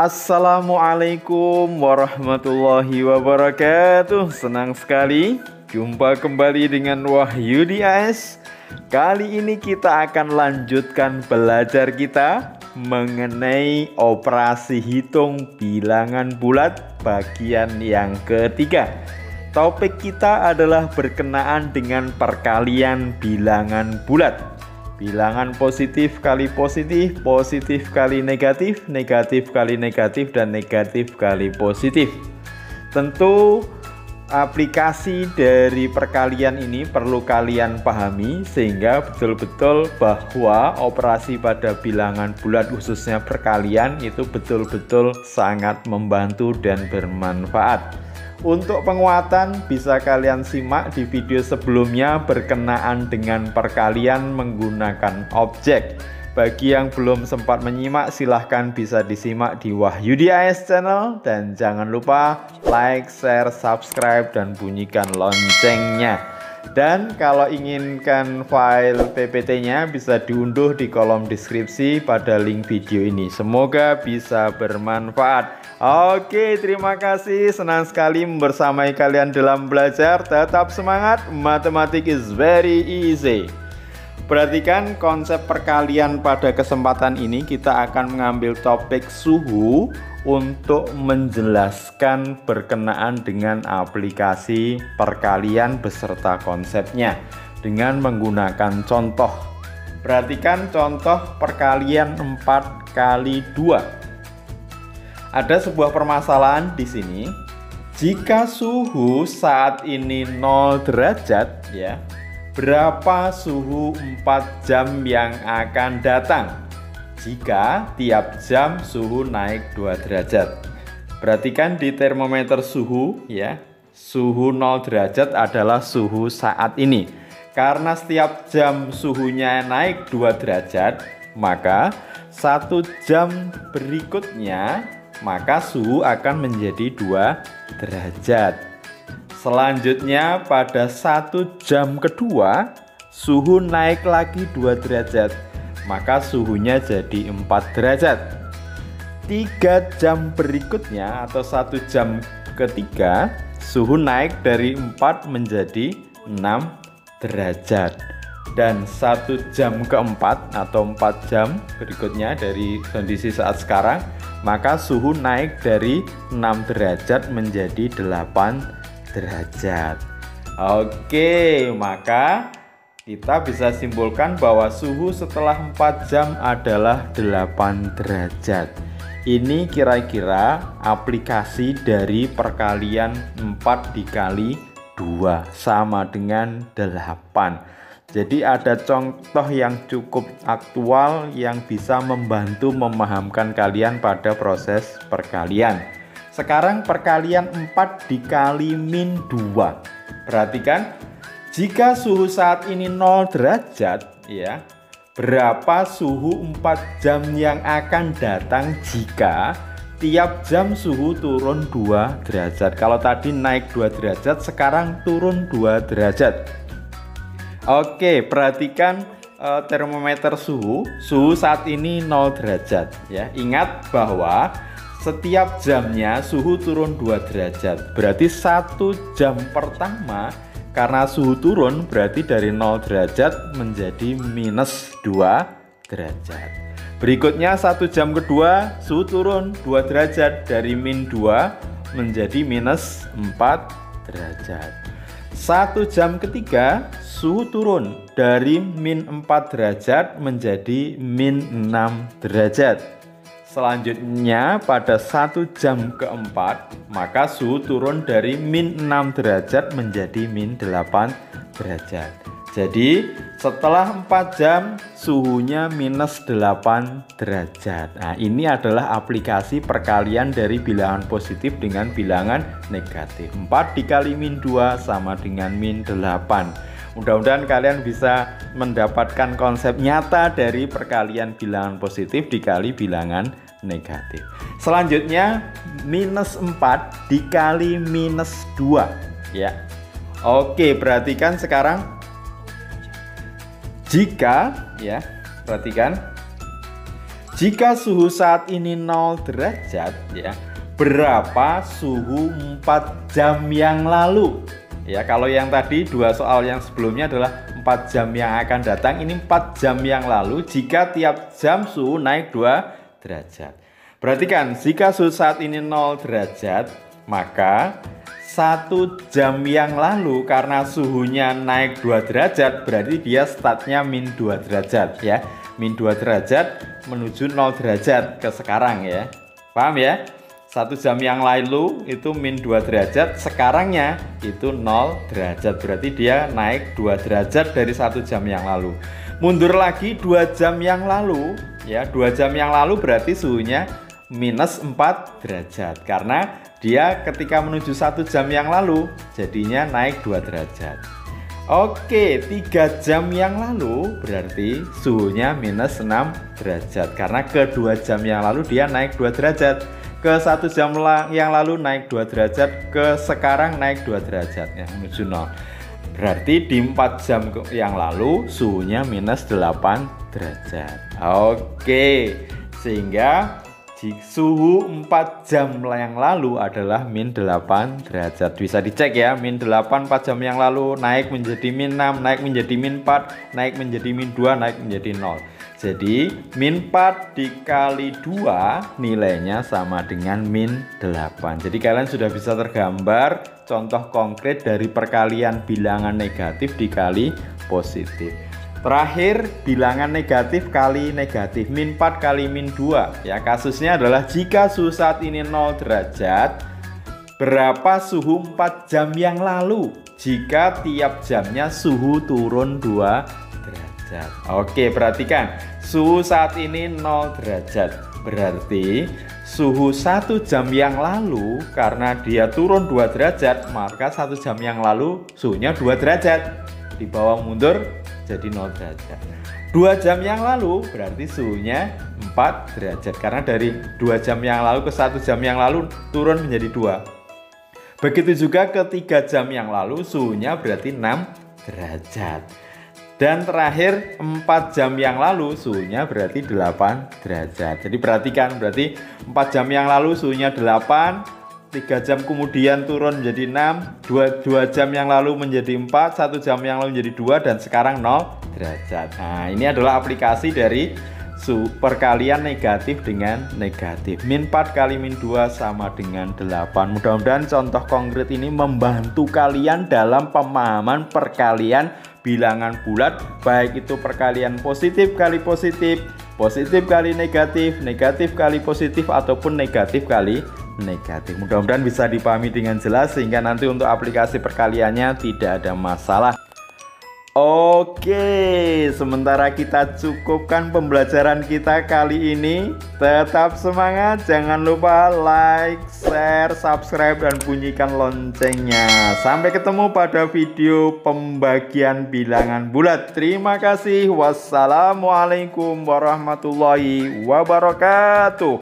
Assalamualaikum warahmatullahi wabarakatuh. Senang sekali jumpa kembali dengan Wahyu di AS. Kali ini kita akan lanjutkan belajar kita mengenai operasi hitung bilangan bulat bagian yang ketiga. Topik kita adalah berkenaan dengan perkalian bilangan bulat. Bilangan positif kali positif, positif kali negatif, negatif kali negatif, dan negatif kali positif. Tentu aplikasi dari perkalian ini perlu kalian pahami sehingga betul-betul bahwa operasi pada bilangan bulat khususnya perkalian itu betul-betul sangat membantu dan bermanfaat. Untuk penguatan bisa kalian simak di video sebelumnya berkenaan dengan perkalian menggunakan objek. Bagi yang belum sempat menyimak silahkan bisa disimak di Wahyu di AS channel. Dan jangan lupa like, share, subscribe, dan bunyikan loncengnya. Dan kalau inginkan file PPT-nya bisa diunduh di kolom deskripsi pada link video ini. Semoga bisa bermanfaat. Oke, terima kasih. Senang sekali bersamai kalian dalam belajar. Tetap semangat. Mathematics is very easy. Perhatikan konsep perkalian pada kesempatan ini. Kita akan mengambil topik suhu untuk menjelaskan berkenaan dengan aplikasi perkalian beserta konsepnya dengan menggunakan contoh. Perhatikan contoh perkalian 4 kali 2. Ada sebuah permasalahan di sini. Jika suhu saat ini 0 derajat ya, berapa suhu 4 jam yang akan datang jika tiap jam suhu naik 2 derajat? Perhatikan di termometer suhu ya. Suhu 0 derajat adalah suhu saat ini. Karena setiap jam suhunya naik 2 derajat, maka 1 jam berikutnya maka suhu akan menjadi 2 derajat. Selanjutnya pada 1 jam kedua suhu naik lagi 2 derajat, maka suhunya jadi 4 derajat. 3 jam berikutnya atau 1 jam ketiga suhu naik dari 4 menjadi 6 derajat. Dan 1 jam keempat atau 4 jam berikutnya dari kondisi saat sekarang, maka suhu naik dari 6 derajat menjadi 8 derajat. Oke, maka kita bisa simpulkan bahwa suhu setelah 4 jam adalah 8 derajat. Ini kira-kira aplikasi dari perkalian 4 dikali 2 sama dengan 8. Jadi ada contoh yang cukup aktual yang bisa membantu memahamkan kalian pada proses perkalian. Sekarang perkalian 4 dikali min 2. Perhatikan, jika suhu saat ini 0 derajat ya, berapa suhu 4 jam yang akan datang jika tiap jam suhu turun 2 derajat. Kalau tadi naik 2 derajat, sekarang turun 2 derajat. Oke, perhatikan termometer suhu saat ini 0 derajat ya. Ingat bahwa setiap jamnya suhu turun 2 derajat. Berarti 1 jam pertama karena suhu turun berarti dari 0 derajat menjadi minus 2 derajat. Berikutnya 1 jam kedua suhu turun 2 derajat dari min 2 menjadi minus 4 derajat. 1 jam ketiga suhu turun dari min 4 derajat menjadi min 6 derajat. Selanjutnya pada 1 jam keempat maka suhu turun dari min 6 derajat menjadi min 8 derajat. Jadi setelah 4 jam suhunya minus 8 derajat. Nah, ini adalah aplikasi perkalian dari bilangan positif dengan bilangan negatif. 4 dikali min 2 sama dengan min 8. Mudah-mudahan kalian bisa mendapatkan konsep nyata dari perkalian bilangan positif dikali bilangan negatif. Selanjutnya minus 4 dikali minus 2 ya. Oke, perhatikan sekarang. Jika ya, perhatikan Jika suhu saat ini 0 derajat ya, berapa suhu 4 jam yang lalu? Ya, kalau yang tadi dua soal yang sebelumnya adalah 4 jam yang akan datang, ini 4 jam yang lalu jika tiap jam suhu naik 2 derajat. Perhatikan, jika suhu saat ini 0 derajat, maka 1 jam yang lalu karena suhunya naik 2 derajat, berarti dia startnya min 2 derajat ya. Min 2 derajat menuju 0 derajat ke sekarang ya. Paham ya? 1 jam yang lalu itu min 2 derajat, sekarangnya itu 0 derajat. Berarti dia naik 2 derajat dari 1 jam yang lalu. Mundur lagi 2 jam yang lalu, ya 2 jam yang lalu berarti suhunya minus 4 derajat. Karena dia ketika menuju 1 jam yang lalu, jadinya naik 2 derajat. Oke, 3 jam yang lalu berarti suhunya minus 6 derajat. Karena ke 2 jam yang lalu dia naik 2 derajat. Ke 1 jam yang lalu naik 2 derajat, ke sekarang naik 2 derajat ya, menuju 0. Berarti di 4 jam yang lalu suhunya minus 8 derajat. Oke, sehingga suhu 4 jam yang lalu adalah min 8 derajat. Bisa dicek ya, min 8 4 jam yang lalu naik menjadi min 6, naik menjadi min 4, naik menjadi min 2, naik menjadi 0. Jadi min 4 dikali 2 nilainya sama dengan min 8. Jadi kalian sudah bisa tergambar contoh konkret dari perkalian bilangan negatif dikali positif. Terakhir, bilangan negatif kali negatif, min 4 kali min 2. Ya, kasusnya adalah jika suhu saat ini 0 derajat, berapa suhu 4 jam yang lalu jika tiap jamnya suhu turun 2 derajat. Oke, perhatikan, suhu saat ini 0 derajat, berarti suhu 1 jam yang lalu karena dia turun 2 derajat, maka 1 jam yang lalu suhunya 2 derajat. Di bawah mundur jadi 0 derajat. 2 jam yang lalu berarti suhunya 4 derajat. Karena dari 2 jam yang lalu ke 1 jam yang lalu turun menjadi 2. Begitu juga ke 3 jam yang lalu suhunya berarti 6 derajat. Dan terakhir 4 jam yang lalu suhunya berarti 8 derajat. Jadi perhatikan, berarti 4 jam yang lalu suhunya 8, 3 jam kemudian turun menjadi 6, 2 jam yang lalu menjadi 4, 1 jam yang lalu menjadi 2, dan sekarang 0 derajat. Nah, ini adalah aplikasi dari perkalian negatif dengan negatif. Min 4 kali min 2 sama dengan 8. Mudah-mudahan contoh konkret ini membantu kalian dalam pemahaman perkalian bilangan bulat, baik itu perkalian positif kali positif, positif kali negatif, negatif kali positif, ataupun negatif kali negatif. Mudah-mudahan bisa dipahami dengan jelas sehingga nanti untuk aplikasi perkaliannya tidak ada masalah. Oke, sementara kita cukupkan pembelajaran kita kali ini. Tetap semangat, jangan lupa like, share, subscribe, dan bunyikan loncengnya. Sampai ketemu pada video pembagian bilangan bulat. Terima kasih. Wassalamualaikum warahmatullahi wabarakatuh.